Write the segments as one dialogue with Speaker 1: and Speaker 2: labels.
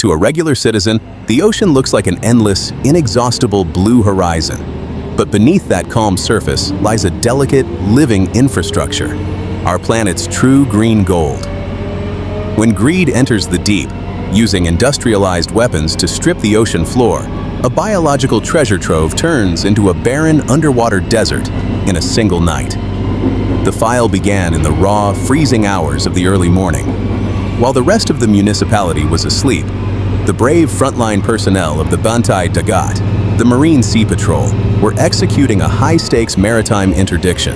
Speaker 1: To a regular citizen, the ocean looks like an endless, inexhaustible blue horizon. But beneath that calm surface lies a delicate, living infrastructure, our planet's true green gold. When greed enters the deep, using industrialized weapons to strip the ocean floor, a biological treasure trove turns into a barren underwater desert in a single night. The file began in the raw, freezing hours of the early morning. While the rest of the municipality was asleep, the brave frontline personnel of the Bantay Dagat, the Marine Sea Patrol, were executing a high-stakes maritime interdiction.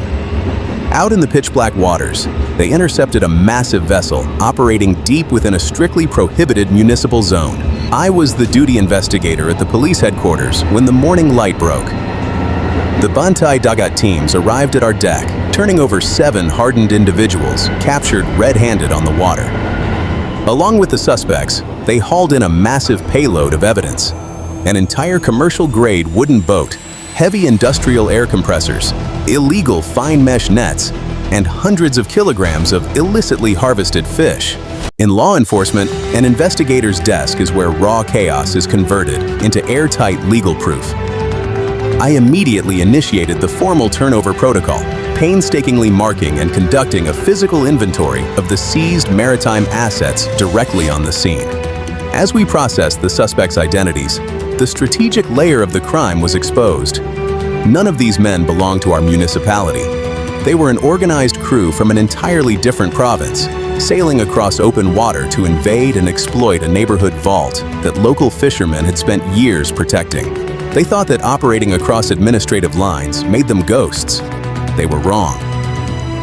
Speaker 1: Out in the pitch-black waters, they intercepted a massive vessel operating deep within a strictly prohibited municipal zone. I was the duty investigator at the police headquarters when the morning light broke. The Bantay Dagat teams arrived at our deck, turning over 7 hardened individuals captured red-handed on the water. Along with the suspects, they hauled in a massive payload of evidence: an entire commercial-grade wooden boat, heavy industrial air compressors, illegal fine mesh nets, and hundreds of kilograms of illicitly harvested fish. In law enforcement, an investigator's desk is where raw chaos is converted into airtight legal proof. I immediately initiated the formal turnover protocol, painstakingly marking and conducting a physical inventory of the seized maritime assets directly on the scene. As we processed the suspects' identities, the strategic layer of the crime was exposed. None of these men belonged to our municipality. They were an organized crew from an entirely different province, sailing across open water to invade and exploit a neighborhood vault that local fishermen had spent years protecting. They thought that operating across administrative lines made them ghosts. They were wrong.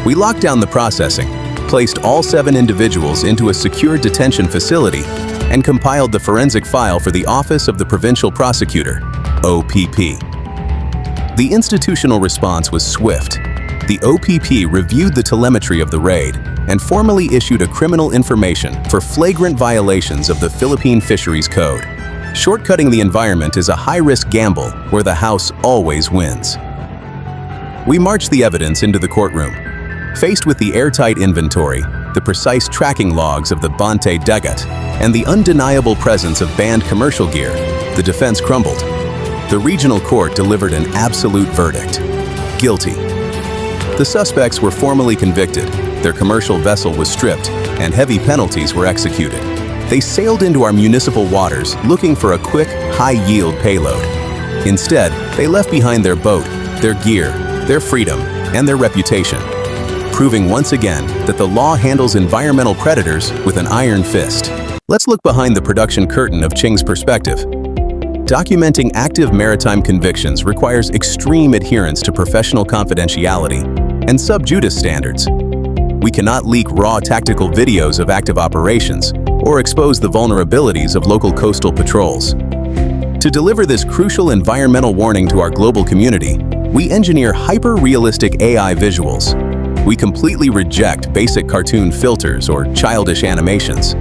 Speaker 1: We locked down the processing, placed all 7 individuals into a secure detention facility, and compiled the forensic file for the Office of the Provincial Prosecutor, OPP. The institutional response was swift. The OPP reviewed the telemetry of the raid and formally issued a criminal information for flagrant violations of the Philippine Fisheries Code. Shortcutting the environment is a high-risk gamble where the house always wins. We marched the evidence into the courtroom. Faced with the airtight inventory, the precise tracking logs of the Bantay Dagat, and the undeniable presence of banned commercial gear, the defense crumbled. The regional court delivered an absolute verdict: guilty. The suspects were formally convicted, their commercial vessel was stripped, and heavy penalties were executed. They sailed into our municipal waters looking for a quick, high-yield payload. Instead, they left behind their boat, their gear, their freedom, and their reputation, proving once again that the law handles environmental predators with an iron fist. Let's look behind the production curtain of Ching's perspective. Documenting active maritime convictions requires extreme adherence to professional confidentiality and sub judice standards. We cannot leak raw tactical videos of active operations or expose the vulnerabilities of local coastal patrols. To deliver this crucial environmental warning to our global community, we engineer hyper-realistic AI visuals. We completely reject basic cartoon filters or childish animations.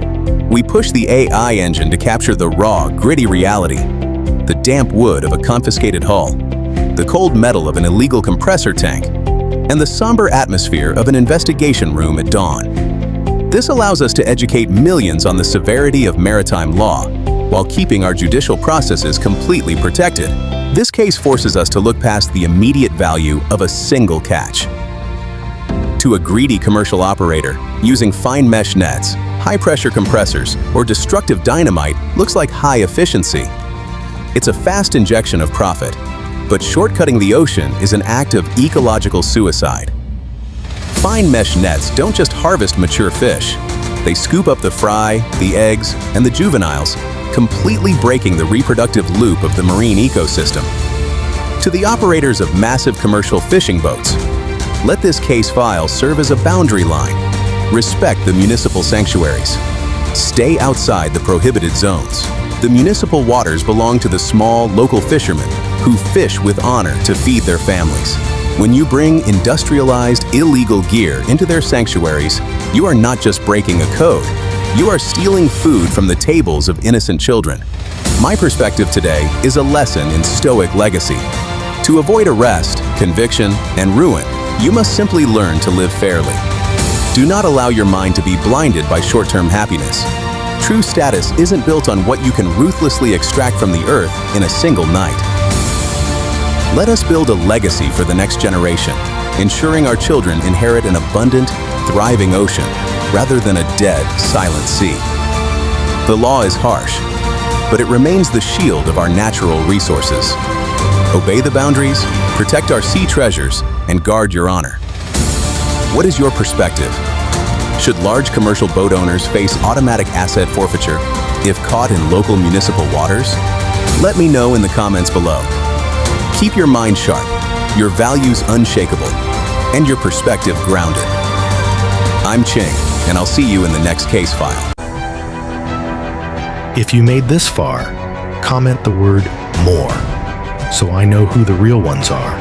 Speaker 1: We push the AI engine to capture the raw, gritty reality: the damp wood of a confiscated hull, the cold metal of an illegal compressor tank, and the somber atmosphere of an investigation room at dawn. This allows us to educate millions on the severity of maritime law, while keeping our judicial processes completely protected. This case forces us to look past the immediate value of a single catch. To a greedy commercial operator, using fine mesh nets, high-pressure compressors, or destructive dynamite looks like high efficiency. It's a fast injection of profit, but shortcutting the ocean is an act of ecological suicide. Fine mesh nets don't just harvest mature fish. They scoop up the fry, the eggs, and the juveniles, completely breaking the reproductive loop of the marine ecosystem. To the operators of massive commercial fishing boats, let this case file serve as a boundary line. Respect the municipal sanctuaries. Stay outside the prohibited zones. The municipal waters belong to the small, local fishermen who fish with honor to feed their families. When you bring industrialized, illegal gear into their sanctuaries, you are not just breaking a code. You are stealing food from the tables of innocent children. My perspective today is a lesson in stoic legacy. To avoid arrest, conviction, and ruin, you must simply learn to live fairly. Do not allow your mind to be blinded by short-term happiness. True status isn't built on what you can ruthlessly extract from the earth in a single night. Let us build a legacy for the next generation, ensuring our children inherit an abundant, thriving ocean rather than a dead, silent sea. The law is harsh, but it remains the shield of our natural resources. Obey the boundaries, protect our sea treasures, and guard your honor. What is your perspective? Should large commercial boat owners face automatic asset forfeiture if caught in local municipal waters? Let me know in the comments below. Keep your mind sharp, your values unshakable, and your perspective grounded. I'm Ching, and I'll see you in the next case file.
Speaker 2: If you made this far, comment the word "more" so I know who the real ones are.